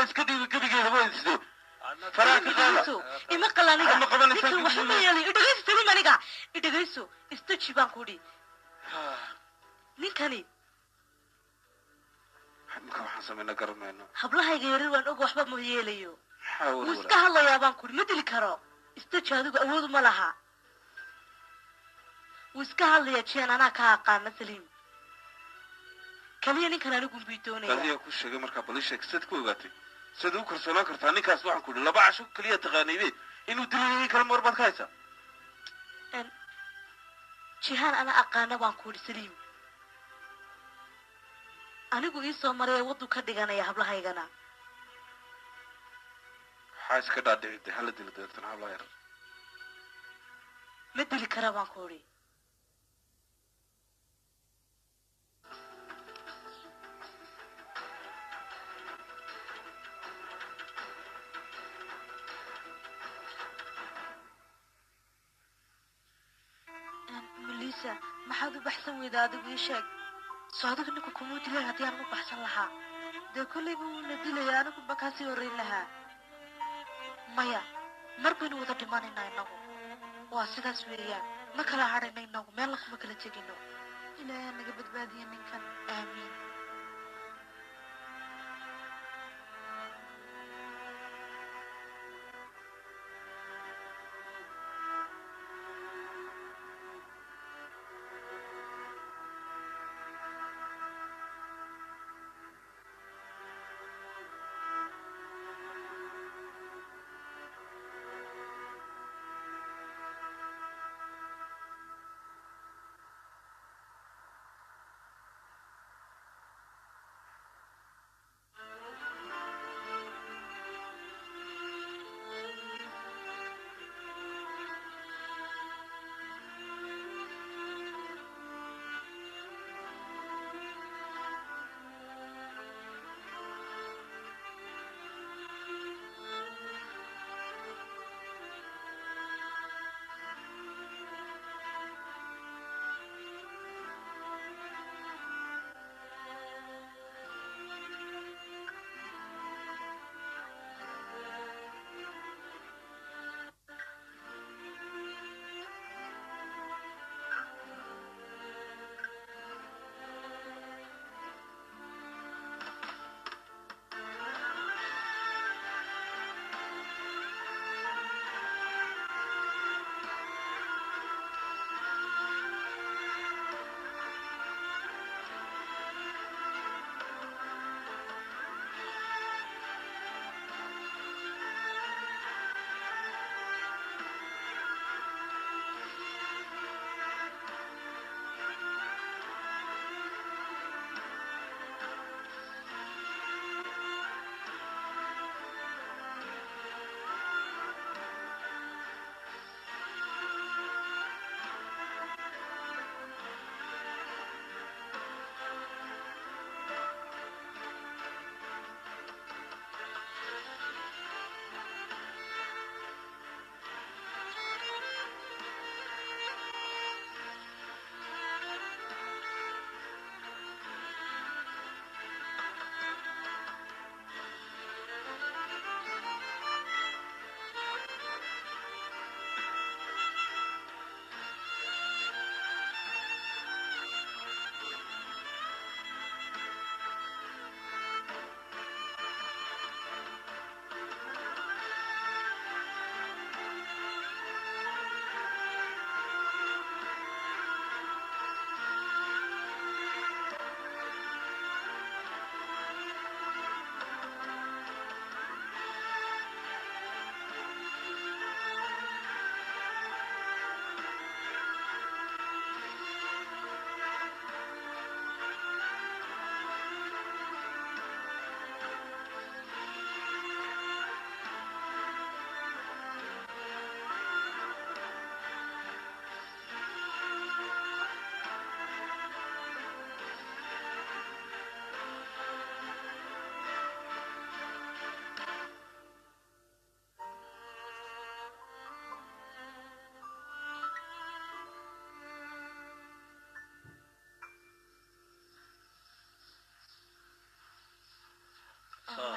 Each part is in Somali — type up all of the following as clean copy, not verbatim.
اسكدي كذي كذا ما يصير فراك قال إما قلاني نكل وحنا يلي إدريس سليم أنيقا إدريسو استشبان كودي نكني ما حسمنا قرمنا حبلها يغيرون وان أقوى حباب مهيليو حاول وسكها الله يابان كودي مدري كرو استشهدوا أود ملها وسكها الله يجيان أنا كاقان سليم كليني كنا نقول بيتوني كليه كل شيء مركب بليش كسد كويباتي سدوا كرسنا كرتاني كاس واحد كله لا بعشوا كليه تغاني بيه إنه دليل كلام مربط كايسة إن شيهان أنا أقانا وانكوري سليم أنا قوي سومري ودو كديغانا يا حبلها يغانا حاس كدا دي هل دي لدرتنا حبلها ير مدلي كرا وانكوري مليسا ما حد بحثن وإذا أدق يشاك صادق إنكم كموت لها هتي أنا بحثن لها ده كل يوم ندي لها أنا كم بكاسي ورين لها مايا مربين وذا دمان إنه واسدا سويا ما كلا عارين إنه ما لك ما كلا تجينه إلى أن جبت بادية من كان آمين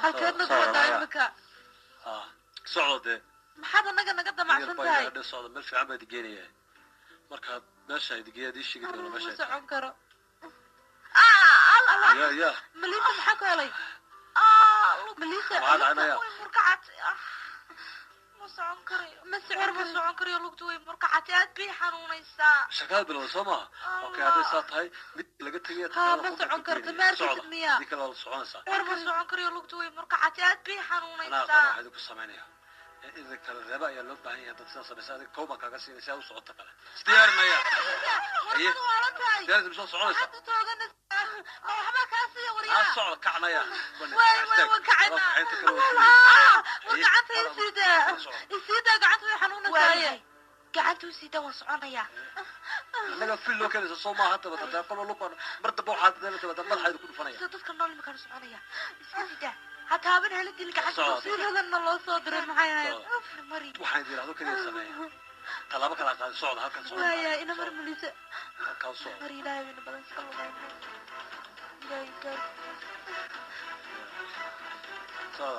halkeedna ku wadaa marka socdo maxaad anaga naga damacsan tahay socdo meel fiican baad geynaya marka meesha ay digeeyad ii sheegi doona meesha socon karo ya Melissa maxaa ku helay Melissa murkacat ma socon karayo lugtu way murkacat aad bay xanuunaysaa shaqada bilowday soo ma okay hadday saa tahay mid laga tagay ma socon karto maarkid miya dikala wada soconaysaa ma socon karayo lugtu way murkacat aad bay xanuunaysaa waxaad ku samaynaya إذا كان الربا يا لب هي تتصل بس هذا كوما كاسين ساو صوت قلا استيار مايا هي لازم شو صعود حد توغن او حما كاسي وريا صعود كعنا يا وي كعنا وقعت يسيدا قعدت حنونه سايه قعدت سيدا وصعونيا laga fillo kale soo ma hata bada qolo luqan marta boo xaadada bada madaxaydu ku dhufanaya dadka nool ma kan soconaya iska sida hataabin halidii gacanta soo hadana loo soo diray maxay mari waxaan diraa kaliya sameeyo talaba kala qaad socod halkan soo waya ina mar Melissa halkan soo mari ilaahay ina badan sallallahu ilaahay kar soo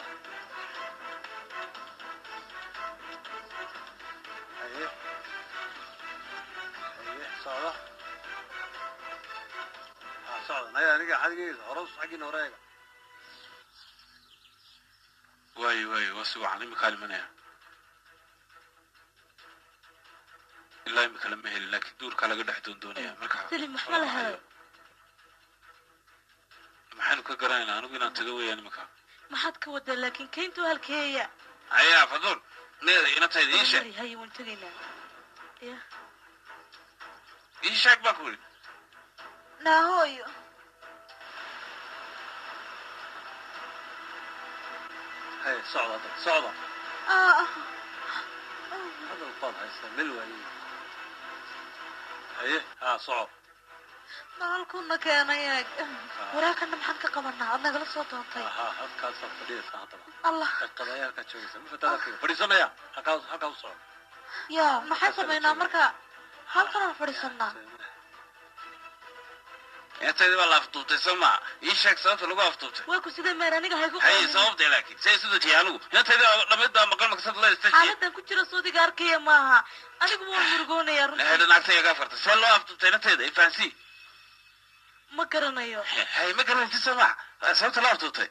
صعدة صعدة هيا نيجي حاجة هرص حاجة نورايا واي واسوع عن مكالمنا إلا مكالمة لكن دور كلا قد حدون دنيا مركها سلم محملها محن كجرانا أنا قلنا تجوي يعني مكان ما حد كود لكن كنتو هالكية هيا فضل نير أنا تيجي إيش هي وانتقينا يا إيش أكبر كل لا هوي هاي صعدة هذا الطاب هيستمل وين هي صعد ما كنا كان ياك وراكنا محن كقبلنا أنا قلت صوت وطي هذا صوت فريد طبعا الله القضايا كتشوي سمي فتاة فريد سميا هكذا صعد يا ما حسبنا مركا هل كنا فريسنا أنت إذا والله فطوت سمع إيش أكثر فلو فطوت وأكو سيدا ميرانيك هيكو هاي صوب لكن سيسود تيانو أنت إذا لما يبدأ مقال مقصد الله يستجيب حالة كنت رسودي قاركية معها أنا كمون مرقوني يا رسول هذا ناقص يا غفرت سلو فطوت أنت إذا يفانسي ما كرنا يو هاي ما كرنا تسمع صوت الله فطوت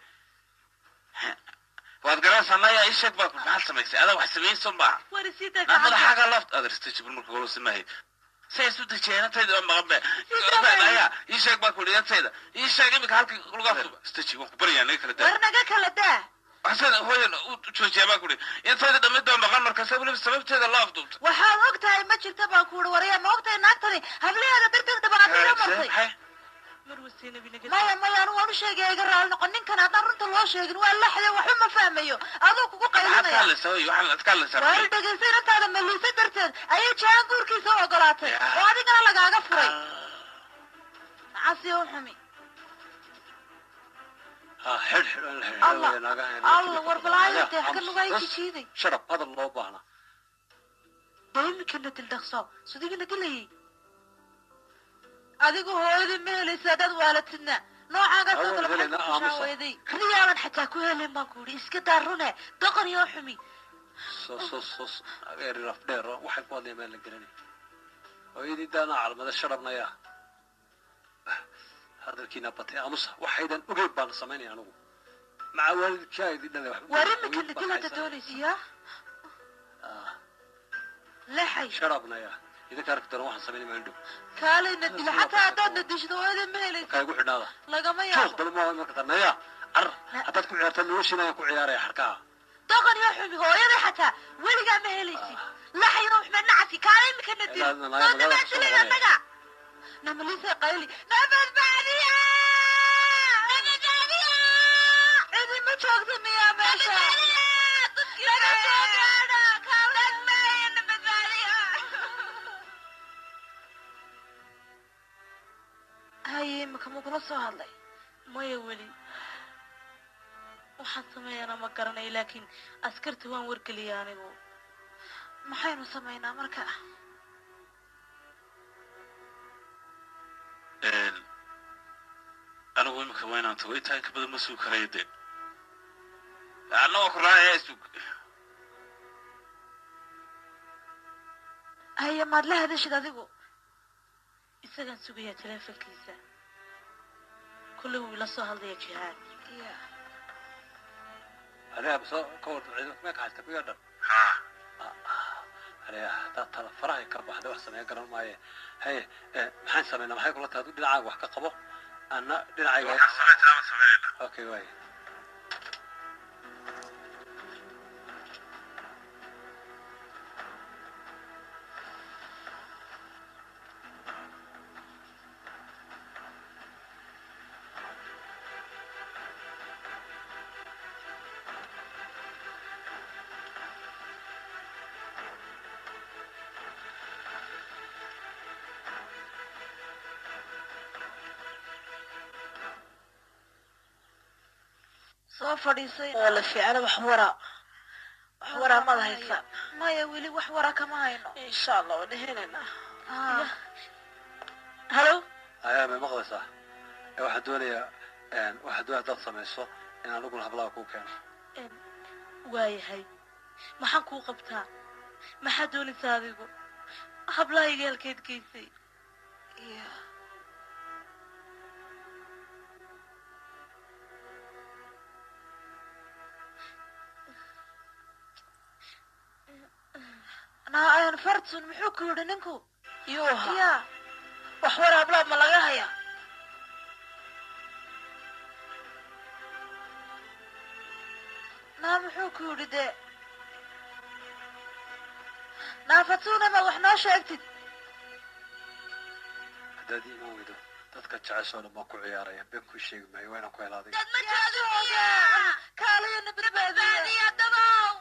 وأتقرأ صنايا إيش أكبر محل سميسي هذا واحد سمين سمع ورسيتك أنا حاجة الله أدرس تجيب المركب سماهي سيسود تجينا تيدا مغبى لا إيش أكبر كل تيدا إيش أكبر كهالك لغة استجيب وكبريا نيك لده ورنا كلا ده حسن هو شو جابا كل تيدا دمدا مغان مركز سبب تيدا الله أفضل waxaa ogtahay ma jirta baa ku waraya ma ogtahay naagtani hableeda darteed dabaqaadada martay marwasiina binaga maya anu waan u sheegay iga raali noqon ninkan haddaan runta loo sheegin waa la xaday waxba ma fahmayo adoo kugu qaylinaya la sooy waxaan adkaan la waa dhageysan intaada Melissa darteed ayay jaan guurkiisa ogolaatay oo adigana lagaaga furay casiyo xumi حل الله وربلاي انت حكى لغاية كشيدي شرب هذا اللي باهنا دايما كنا تلدخصا صديقنا دلي adigu hooyada ma helaysaa dad waalatidna noocaaga soo kala xaysay riyaaban xataa ku helin baan ku yiri iska daarune doqon iyo xumi sos ageer rafdheer waxay ku hadlayeen meel la garanay hooyadii daana calmada sharabnaya hadalkiina batay amusa waxaydan ogeyd baan sameynay anigu maca waalidkaydii dhalay wax warinka dilada doonaysiya laxay sharabnaya إذا كانت تروح سميني ما عنده. كالي ندي حتى أدنى ديش هذا مهلي. كاي يقول هذا. لا ما شوف بالما ما كترنا يا عر حتى تكون عرفت إنه وش أنا يكون عيار يا حركة. طاقن يا حبي هو يا حتى وين جا مهلي شيء. لا حيروح من نعسي كالي ممكن ندي. ما تبعت لي نبغى. نملي سقالي نبغى بعديها. نبغى بعديها. إذا ما شوفت ميا ماشى. نبغى بعديها. كالي ما ينبغى بعديها. هاي مكمل كل هذا ما يولي waxaan sameeyana ma garanay laakiin askartu waan wargeliyay anigu maxaynu sameeynaa marka anigu imika waynaan tagay tahay ka badan ma suu karayde أنا وكراه يسوق هيا ما لها هذا الشيء ذاك isagaan sugayaa teleefonkiisa kulli wuu ila soo hadlaya jihaan أنا بس كور عيدك ما قاعد تبي قدر أنا ترى فرح كرب واحد وحسن يا قرن معي هي محن سمينا محي كلها تهدو دلعاق وحكا قبو أنا دلعاق أوكي واي soo fadhiisay wala fiicana wax wara ma haysa maya weli wax wara kama hayno insha Allah wada helena halo ayaa ma maqlaysaa waxa doonaya dad sameeyso in aan ugu hablaha ku keeno waayahay maxaan ku qabtaa maxaa doonaysaa adigu hablaha igalkeed geysay أنا فرتون محوك ودنكو يوها يا وحورها بلا ما لقاها نا محوك ودي نا فتونا ما وحنا شاكتد هدادي ما ويدو dadka jeceshoona ma ku ciyaarayaan been ku sheegi maayo wayna ku helaaday dad ma jooga kaalina badbaadiya dabow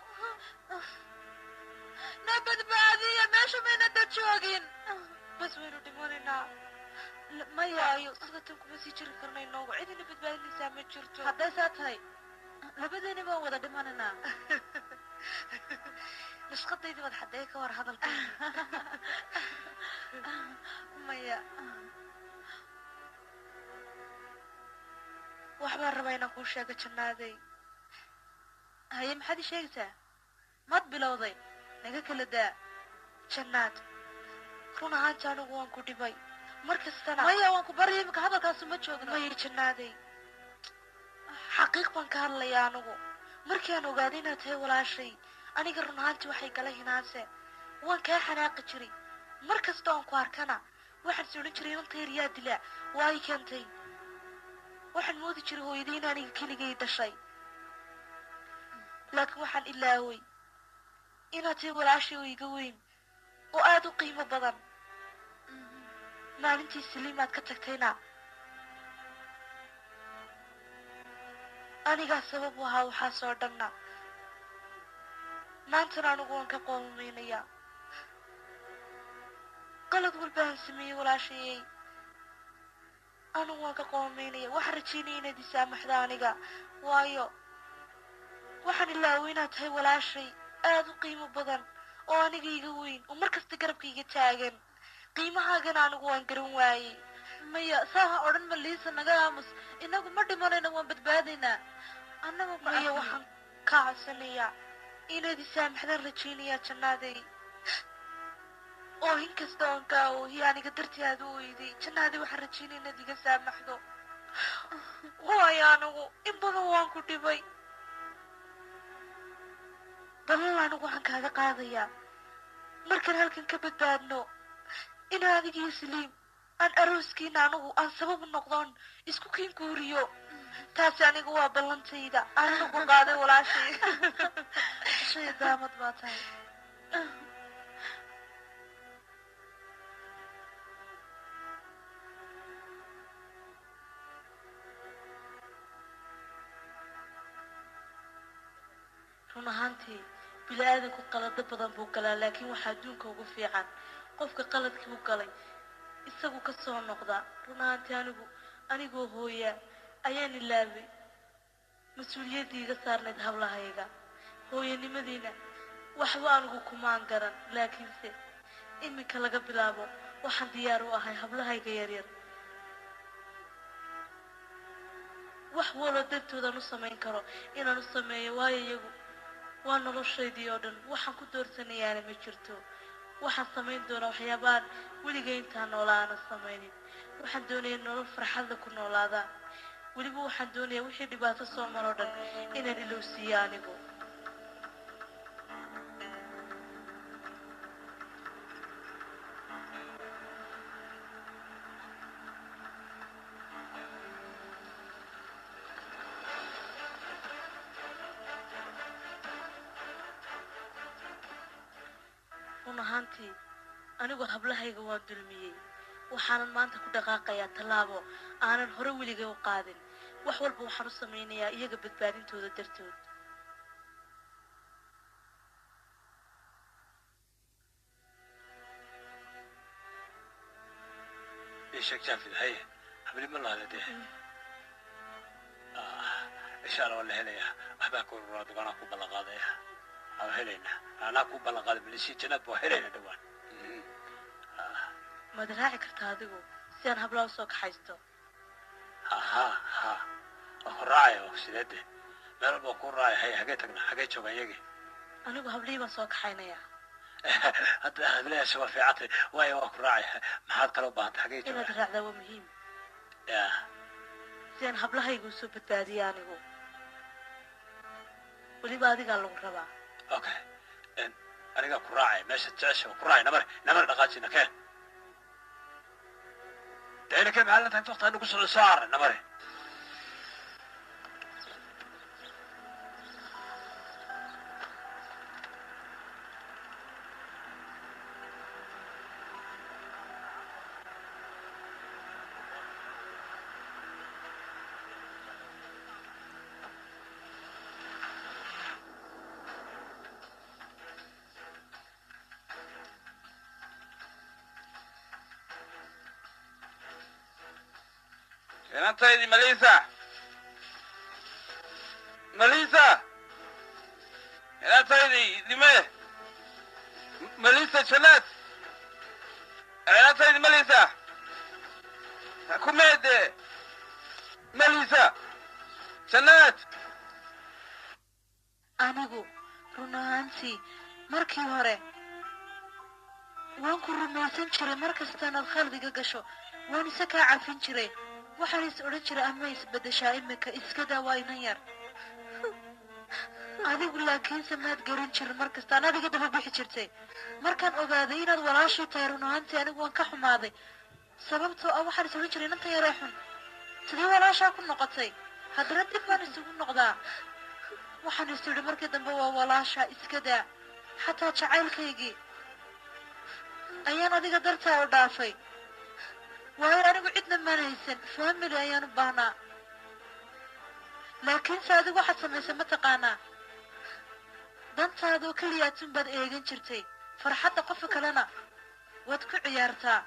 نبدبادية ماشي من الدجاجين بس وينو دمانينا ما يايو صدتنكم بس يجري كرنا ينوغ عيدي نبدبادي سامي جرتو هدا ساتهاي لبديني ما ودا دمانينا مش قد يدي ودا حدايك ور هذا الكلام مايا وحبا ربينا كل شيء جنادي هاي محد شيء ما تبلوضي naga kala daa jannaad run ahaantii anigu waan ku dhibay markastana maya waan ku baryay imika hadalkaasi ma joogno maya jannaaday xaqiiq baan ka hadlayaa anigu markii aan ogaaday inaad tahay walaashay aniga run ahaantii waxay gala hinaase waan kaa xanaaqi jiray markasta oon ku arkana waxaan is odhan jiray inanta yar yaa dilaa waay keentay waxaan moodi jiray hooyadii in aniga keligay dhashay laakiin waxaan ilaaway inaad tahay walaashay oo iga weyn oo aad u qiimo badan maalintii saliimaad ka tagtayna anigaa sabab u ahaa waxaasoo dhanna maantana anigu waan ka qoomamaynayaa qalad walba aan sameeyey walaashayey anigu waan ka qoomaynaya waxaan rajaynaya inaad i saamaxda aniga waayo waxaan ilaaway inaad tahay walaashay aad u qiimo badan oo aniga iga weyn oo markasta garabkayga taagan qiimahaagana anigu waan garan waayey maya saaha odhan ma liisa naga aamus inagu ma dhimanayna waan badbaadaynaa annagu maya waxaan kaa codsanayaa inaad i saamaxdaan rajaynayaa jannaaday oo inkasta oon kaa oohiy aniga dartii aad u oyday jannaaday waxaan rajaynaya inaad iga saamaxdo waayo anigu in badan waan ku dhibay ballan anigu waxaan kaaga qaadayaa markaan halkan ka badbaadno in adigii saliim aan arooskiina anigu aan sabab u noqdon isku kiin guuriyo taasi anigu waa ballantayda anigu qaaday walaashay shay daamad baa tahay run ahaantii bili-aadanku qalado badan buu galaa laakiin waxaa adduunka ugu fiican qofka qaladkii u galay isagu ka soo noqda run ahaantii anigoo hooyaa ayaan ilaabay mas-uuliyaddii iga saarnayd hablahayga hooyanimadiina waxba anigu kumaan garan laakiinse iminka laga bilaabo waxaan diyaar u ahay hablahayga yaryar wax walba dartoodan u samayn karo inaan u sameeyo waayo iyagu waa noloshaydii oo dhan waxaan ku doorsanayaana ma jirto waxaan samayn doonaa waxyaabaan weligay intaan noolaa aanan samaynin waxaan doonayaa nolol farxadla ku noolaada weliba waxaan doonayaa wixii dhibaato soo maroo dhan inaan ilowsiiyo anigu ahaantii anigu hablahayga waan dulmiyey waxaanan maanta ku dhaqaaqayaa tallaabo aanan hore weligay u qaadin wax walba waxaan u samaynayaa iyaga badbaadintooda dartood ايش شافي هي حبلي من الله ده ان شاء الله ولا هليا waxba ku raad gana ku balaqaday aw helena ana ku balaqaday bilisi janad boo helena dhawaan ma daraaci kartaa adigu si aan hablaha soo kaxaysto ha raayo sidee meel boo ku raayo hay hagee tagna hagee joogayagi anigu hablihii baan soo kaxaynaya hadda hadlayaa soo fiicatay way waa ku raayo maxaad kala baahantay hagee joogay inaad raacdaa waa muhiim si aan hablahaygu soo badbaadiyo anigu weliba adigaa lagu rabaa okay aniga ku raacay meesha jecesha ku raacay namar dhaqaajina keen deena keen maxaa la tahay waqti aanu ku soo saar namare inantaydii malisa inantaydii dime malisa janaad inantaydii malisa kumeede malisa janaad anigu run ahaantii markii hore waan ku rumaysan jiray markastaanaad khaldiga gasho waan isa kaa cafin jiray waxaan is odhan jiray ama isbedeshaa imika iska daa waa inan yar adigu laakiinse maad garan jirin markastaan adiga daba bixi jirtay markaan ogaaday inaad walaashii tahay run ahaantii anigu waan ka xumaaday sababtoo ah waxaan is odhan jiray inanta yaree xun sidee walaashaa ku noqotay haddana dib baan isugu noqdaa waxaan is idhi markii dambe waa walaashaa iska daa xataa jacaylkaygii ayaan adiga dartaa u dhaafay waayo anigu cidna maan haysan family ayaan u baahnaa laakiinse adigu waxaad samaysay ma taqaanaa dantaadoo keliyaatun baad eegan jirtay farxadda qofka kalena waad ku ciyaartaa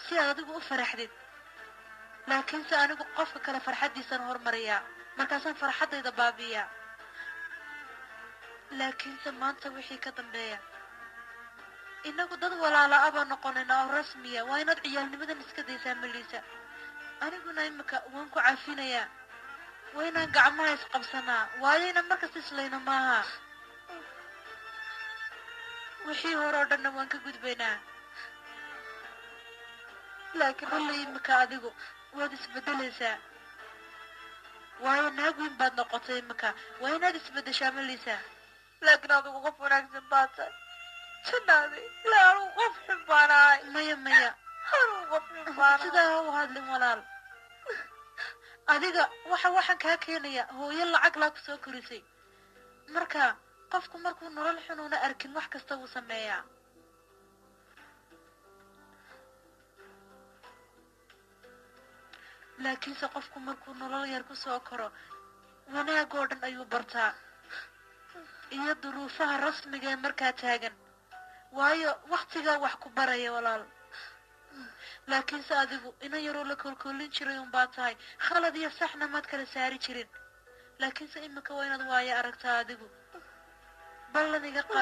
si aad adigu u faraxdid laakiinse anigu qofka kale farxaddiisaan hormariyaa markaasaan farxaddayda baabi'iyaa laakiinse maanta wixii ka dambeeya inagu dad walaala abaa noqonayna oo rasmiya waa inaad ciyaalnimadan iska daysaa malisa aniguna imika waan ku cafinayaa waa inaan gacmaha isqabsanaa waayo ina markasta islayno maaha wixii hore oo dhanna waan ka gudbaynaa laakiin walla imika adigu waad isbedelaysaa waayo naag weyn baad noqotay imika waa inaad isbedeshaa malisa laakiin adigu qof wanaagsan baad tahay janaadi ilaa anugu qof xun baan ahay maya anugu qof xun baan sidaa ha u hadlin walaal adiga waxaan kaa keenaya hooyo lacag laa ku soo korisay marka qofku markuu nolol xunuuna arkin wax kasta wuu sameeyaa laakiinse qofku markuu nolol yar ku soo koro wanaag oo dhan ayuu bartaa iyo duruufaha rasmiga ee markaa taagan waayo waktigaa wax ku baraya walaal laakiinse adigu inan yaroo la kolkoolin jiray unbaa tahay khalad iyo saxna maad kala saari jirin laakiinse imika waa inaad waayo aragtaa adigu ballan iga qaad